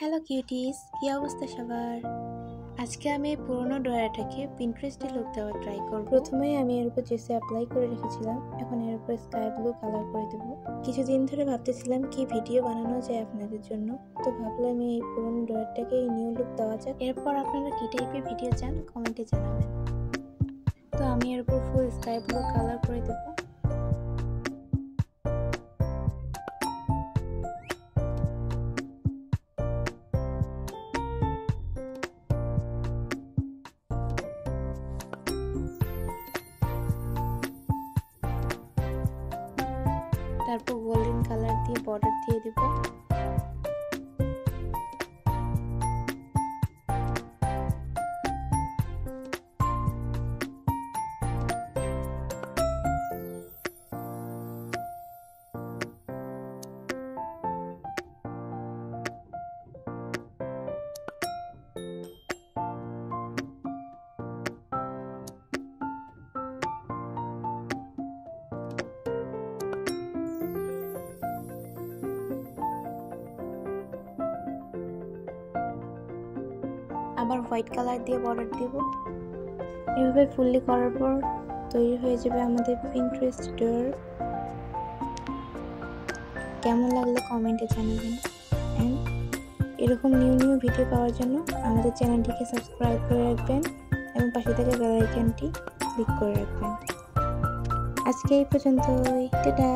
Hello cuties, কি অবস্থা সবার? আজকে আমি এই পুরোনো ড্রয়ারটাকে পিন্টারেস্টে লুক দেওয়ার ট্রাই করব। প্রথমে আমি এর উপর জেসি অ্যাপ্লাই করে রেখেছিলাম, এখন এর উপর স্কাই ব্লু কালার করে দেব। কিছুদিন ধরে ভাবতেছিলাম কি ভিডিও বানানো যায় আপনাদের জন্য, তো ভাবলাম এই পুরোনো ড্রয়ারটাকে নিউ লুক দেওয়া যাক। এরপর আপনারা কি টাইপের ভিডিও চান কমেন্টে জানাবেন। তো আমি এর উপর ফুল স্কাই ব্লু কালার করে দেবো। তারপর গোল্ডেন কালার দিয়ে বর্ডার দিয়ে দেব। আবার হোয়াইট কালার দিয়ে বর্ডার দেব। এভাবে ফুললি করার পর তৈরি হয়ে যাবে আমাদের পিন্টারেস্ট ড্রয়ার। কেমন লাগলো কমেন্টে জানাবেন। অ্যান্ড এরকম নিউ ভিডিও পাওয়ার জন্য আমাদের চ্যানেলটিকে সাবস্ক্রাইব করে রাখবেন এবং পাশে থাকা বেল আইকনটি ক্লিক করে রাখবেন। আজকে এই পর্যন্তই, টাটা।